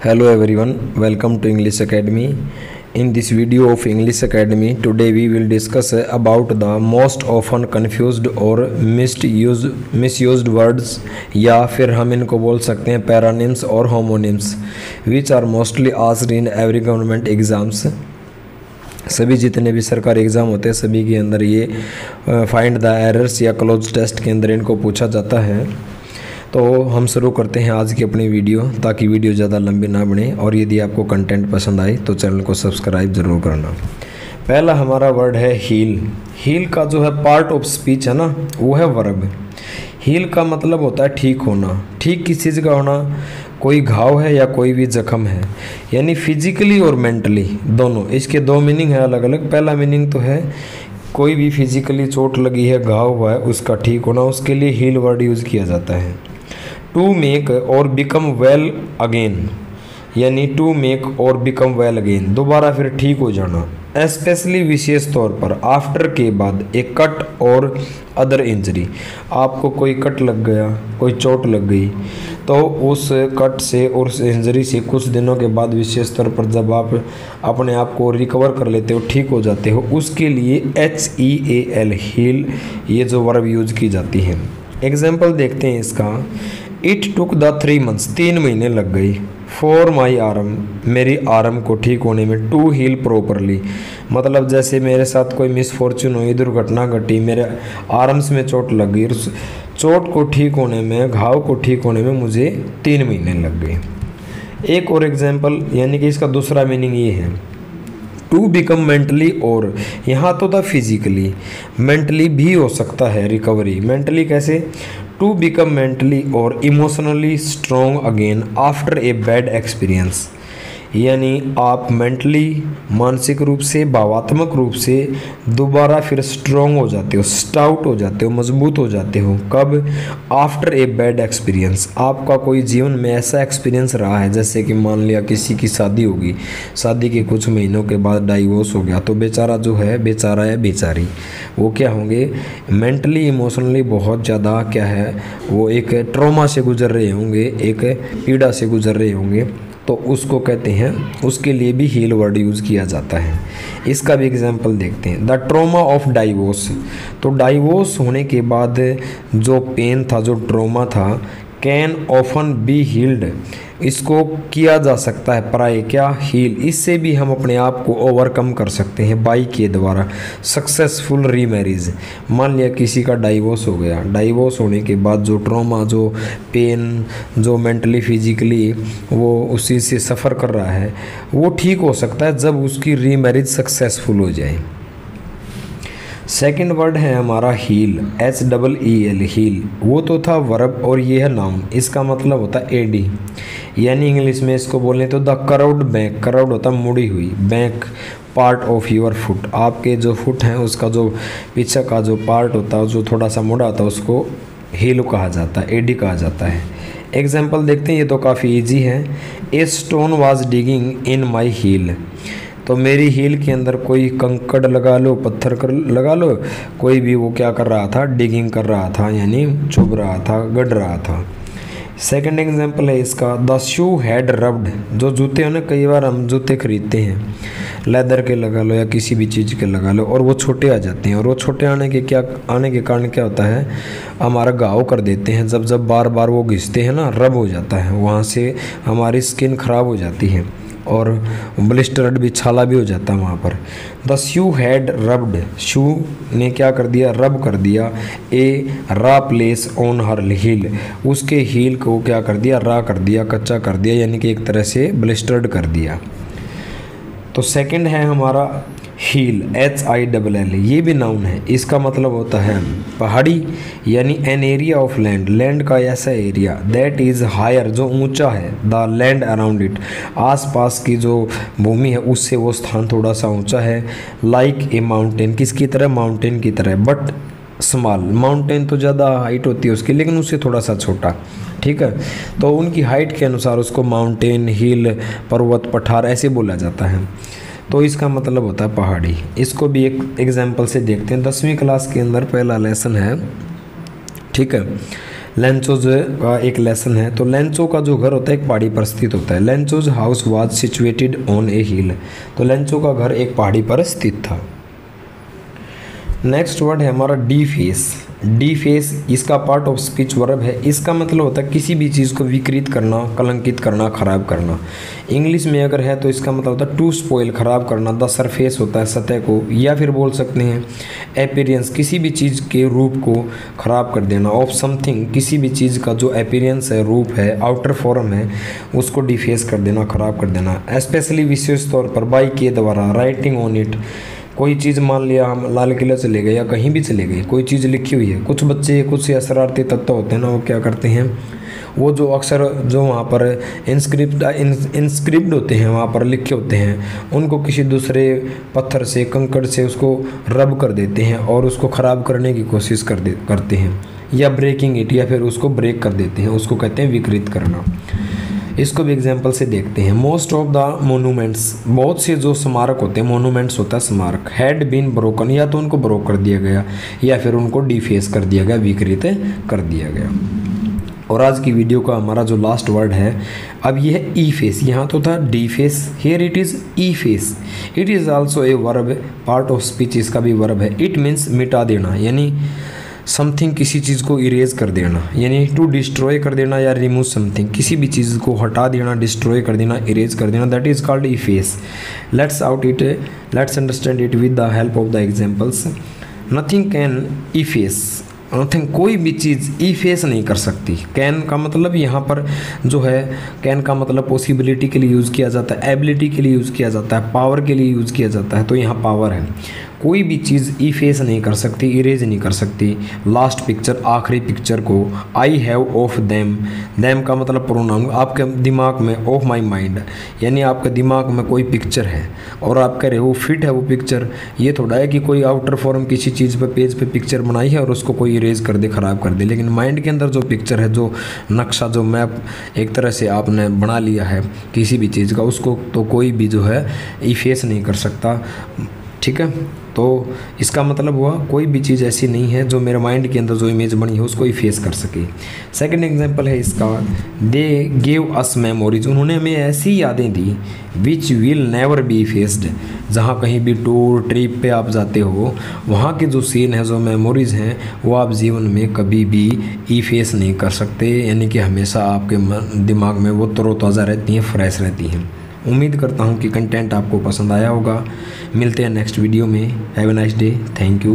Hello everyone, welcome to English Academy. In this video of English Academy, today we will discuss about the most often confused or misused words या फिर हम इनको बोल सकते हैं पैरानिम्स और homonyms which are mostly asked in every government exams. सभी जितने भी सरकारी एग्ज़ाम होते हैं सभी के अंदर ये फाइंड द एरर्स या क्लोज टेस्ट के अंदर इनको पूछा जाता है। तो हम शुरू करते हैं आज की अपनी वीडियो, ताकि वीडियो ज़्यादा लंबी ना बने, और यदि आपको कंटेंट पसंद आए तो चैनल को सब्सक्राइब ज़रूर करना। पहला हमारा वर्ड है हील। हील का जो है पार्ट ऑफ स्पीच है ना, वो है वर्ब। हील का मतलब होता है ठीक होना। ठीक किस चीज़ का होना? कोई घाव है या कोई भी जख्म है, यानी फिजिकली और मेंटली दोनों। इसके दो मीनिंग है अलग अलग। पहला मीनिंग तो है कोई भी फिजिकली चोट लगी है, घाव हुआ है, उसका ठीक होना, उसके लिए हील वर्ड यूज़ किया जाता है। टू मेक और बिकम वेल अगेन, यानी टू मेक और बिकम वेल अगेन, दोबारा फिर ठीक हो जाना। स्पेशली विशेष तौर पर आफ्टर के बाद एक कट और अदर इंजरी, आपको कोई कट लग गया, कोई चोट लग गई, तो उस कट से और उस इंजरी से कुछ दिनों के बाद विशेष तौर पर जब आप अपने आप को रिकवर कर लेते हो, ठीक हो जाते हो, उसके लिए HEAL हील ये जो वर्ब यूज की जाती है। एग्जाम्पल देखते हैं इसका। इट टुक द 3 months, 3 महीने लग गई। फॉर माई आर्म, मेरी आर्म को ठीक होने में। टू हील प्रॉपरली, मतलब जैसे मेरे साथ कोई मिसफॉर्चून हुई, दुर्घटना घटी, मेरे आर्म्स में चोट लग गई, चोट को ठीक होने में, घाव को ठीक होने में मुझे 3 महीने लग गए। एक और एग्जाम्पल, यानी कि इसका दूसरा मीनिंग ये है टू बिकम मेंटली, और यहाँ तो था फिजिकली, मेंटली भी हो सकता है रिकवरी। मेंटली कैसे? टू बिकम मेंटली और emotionally strong again after a bad experience, यानी आप मेंटली, मानसिक रूप से, भावात्मक रूप से दोबारा फिर स्ट्रॉन्ग हो जाते हो, स्टाउट हो जाते हो, मजबूत हो जाते हो। कब? आफ्टर ए बैड एक्सपीरियंस, आपका कोई जीवन में ऐसा एक्सपीरियंस रहा है, जैसे कि मान लिया किसी की शादी होगी, शादी के कुछ महीनों के बाद डाइवोर्स हो गया, तो बेचारा जो है, बेचारा या बेचारी, वो क्या होंगे? मेंटली इमोशनली बहुत ज़्यादा क्या है, वो एक ट्रॉमा से गुजर रहे होंगे, एक पीड़ा से गुजर रहे होंगे, तो उसको कहते हैं, उसके लिए भी हील वर्ड यूज़ किया जाता है। इसका भी एग्जांपल देखते हैं। द ट्रॉमा ऑफ डाइवोर्स, तो डाइवोर्स होने के बाद जो पेन था, जो ट्रॉमा था, कैन ऑफन बी हील्ड, इसको किया जा सकता है प्राय क्या? हील। इससे भी हम अपने आप को ओवरकम कर सकते हैं बाई के द्वारा। सक्सेसफुल रीमैरिज, मान लिया किसी का डाइवोर्स हो गया, डाइवोर्स होने के बाद जो ट्रॉमा, जो पेन, जो मेंटली फिजिकली वो उसी से सफ़र कर रहा है, वो ठीक हो सकता है जब उसकी रीमैरिज सक्सेसफुल हो जाए। सेकंड वर्ड है हमारा हील, HEEL हील। वो तो था वर्ब और ये है नाउन। इसका मतलब होता है AD, यानी इंग्लिश में इसको बोलें तो द कर्व्ड बैक। कर्व्ड होता है मुड़ी हुई, back part of your foot, आपके जो फुट हैं उसका जो पीछे का जो पार्ट होता है, जो थोड़ा सा मुड़ा होता है, उसको हील कहा जाता है, AD कहा जाता है। एग्जाम्पल देखते हैं, ये तो काफ़ी ईजी है। A stone was digging in my heel, तो मेरी हील के अंदर कोई कंकड़ लगा लो, पत्थर कर लगा लो, कोई भी वो क्या कर रहा था? डिगिंग कर रहा था, यानी चुभ रहा था, गड़ रहा था। सेकंड एग्जांपल है इसका। द शू हैड रब्ड, जो जूते हैं ना, कई बार हम जूते खरीदते हैं, लेदर के लगा लो या किसी भी चीज़ के लगा लो, और वो छोटे आ जाते हैं, और वो छोटे आने के कारण क्या होता है? हमारा घाव कर देते हैं। जब जब बार बार वो घिसते हैं ना, रब हो जाता है, वहाँ से हमारी स्किन खराब हो जाती है, और ब्लिस्टर्ड भी, छाला भी हो जाता है वहाँ पर। द शू हैड रब्ड, शू ने क्या कर दिया? रब कर दिया। ए रा प्लेस ऑन हर हील, उसके हील को क्या कर दिया? रा कर दिया, कच्चा कर दिया, यानी कि एक तरह से ब्लिस्टर्ड कर दिया। तो सेकंड है हमारा हील, HILL, ये भी नाउन है। इसका मतलब होता है पहाड़ी, यानी an area of land, land का ऐसा एरिया दैट इज़ हायर, जो ऊंचा है, द लैंड अराउंड इट, आसपास की जो भूमि है उससे वो स्थान थोड़ा सा ऊंचा है। लाइक ए माउंटेन, किसकी तरह? माउंटेन की तरह, बट स्मॉल। माउंटेन तो ज़्यादा हाइट होती है उसकी, लेकिन उससे थोड़ा सा छोटा, ठीक है। तो उनकी हाइट के अनुसार उसको माउंटेन, हिल, पर्वत, पठार ऐसे बोला जाता है। तो इसका मतलब होता है पहाड़ी। इसको भी एक एग्जाम्पल से देखते हैं। 10वीं क्लास के अंदर पहला लेसन है, ठीक है। लेंचोज का एक लेसन है। तो लेंचो का जो घर होता है एक पहाड़ी पर स्थित होता है। Lencho's house was situated on a hill. तो लेंचो का घर एक पहाड़ी पर स्थित था। नेक्स्ट वर्ड है हमारा डी फेस। डी फेस इसका पार्ट ऑफ स्पीच वर्ब है। इसका मतलब होता है किसी भी चीज़ को विकृत करना, कलंकित करना, खराब करना। इंग्लिश में अगर है तो इसका मतलब होता है टू स्पॉइल, खराब करना। द सरफेस होता है सतह को, या फिर बोल सकते हैं अपीयरेंस, किसी भी चीज़ के रूप को खराब कर देना। ऑफ समथिंग, किसी भी चीज़ का जो अपीयरेंस है, रूप है, आउटर फॉर्म है, उसको डिफेस कर देना, खराब कर देना। स्पेशली विशेष तौर पर बाई के द्वारा, राइटिंग ऑन इट। कोई चीज़ मान लिया हम लाल किला चले गए या कहीं भी चले गए, कोई चीज़ लिखी हुई है, कुछ बच्चे कुछ शरारती तत्व होते हैं ना, वो क्या करते हैं, वो जो अक्षर जो वहाँ पर इंस्क्रिप्ट होते हैं, वहाँ पर लिखे होते हैं, उनको किसी दूसरे पत्थर से, कंकड़ से उसको रब कर देते हैं और उसको ख़राब करने की कोशिश करते हैं, या ब्रेकिंग इट, या फिर उसको ब्रेक कर देते हैं, उसको कहते हैं विकृत करना। इसको भी एग्जाम्पल से देखते हैं। मोस्ट ऑफ द मोनूमेंट्स, बहुत से जो स्मारक होते हैं, मोनूमेंट्स होता है स्मारक, हैड बीन ब्रोकन, या तो उनको ब्रोक कर दिया गया या फिर उनको डिफेस कर दिया गया, विकृत कर दिया गया। और आज की वीडियो का हमारा जो लास्ट वर्ड है, अब ये है ई फेस। यहाँ तो था D face, here it is E face. It is also a verb, part of speech इसका भी वर्ब है। इट मीन्स मिटा देना, यानी समथिंग, किसी चीज़ को इरेज कर देना, यानी टू डिस्ट्रॉय कर देना या रिमूव समथिंग, किसी भी चीज़ को हटा देना, डिस्ट्रॉय कर देना, इरेज कर देना, that is called efface. Let's understand it with the help of the examples. Nothing can efface, nothing, कोई भी चीज़ इफेस नहीं कर सकती। कैन का मतलब यहाँ पर जो है, कैन का मतलब पॉसिबिलिटी के लिए यूज़ किया जाता है, एबिलिटी के लिए यूज़ किया जाता है, पावर के लिए यूज़ किया जाता है, तो यहाँ पावर है। कोई भी चीज़ इफेस नहीं कर सकती, इरेज नहीं कर सकती। लास्ट पिक्चर, आखिरी पिक्चर को I have of them, them का मतलब प्रोनाउन, आपके दिमाग में, ऑफ माई माइंड, यानी आपके दिमाग में कोई पिक्चर है और आप कह रहे हो फिट है वो पिक्चर। ये थोड़ा है कि कोई आउटर फॉर्म किसी चीज़ पे, पेज पे पिक्चर बनाई है और उसको कोई इरेज कर दे, ख़राब कर दे, लेकिन माइंड के अंदर जो पिक्चर है, जो नक्शा, जो मैप एक तरह से आपने बना लिया है किसी भी चीज़ का, उसको तो कोई भी जो है इफेस नहीं कर सकता। ठीक है, तो इसका मतलब हुआ कोई भी चीज़ ऐसी नहीं है जो मेरे माइंड के अंदर जो इमेज बनी है उसको इफेस कर सके। सेकंड एग्जांपल है इसका, दे गेव अस मेमोरीज, उन्होंने हमें ऐसी यादें दी, which will never be effaced, जहाँ कहीं भी टूर ट्रिप पे आप जाते हो, वहाँ के जो सीन है, जो मेमोरीज हैं, वो आप जीवन में कभी भी इफेस नहीं कर सकते, यानी कि हमेशा आपके दिमाग में वो तरोताज़ा रहती हैं, फ्रेश रहती हैं। उम्मीद करता हूँ कि कंटेंट आपको पसंद आया होगा। मिलते हैं नेक्स्ट वीडियो में। Have a nice day. Thank you.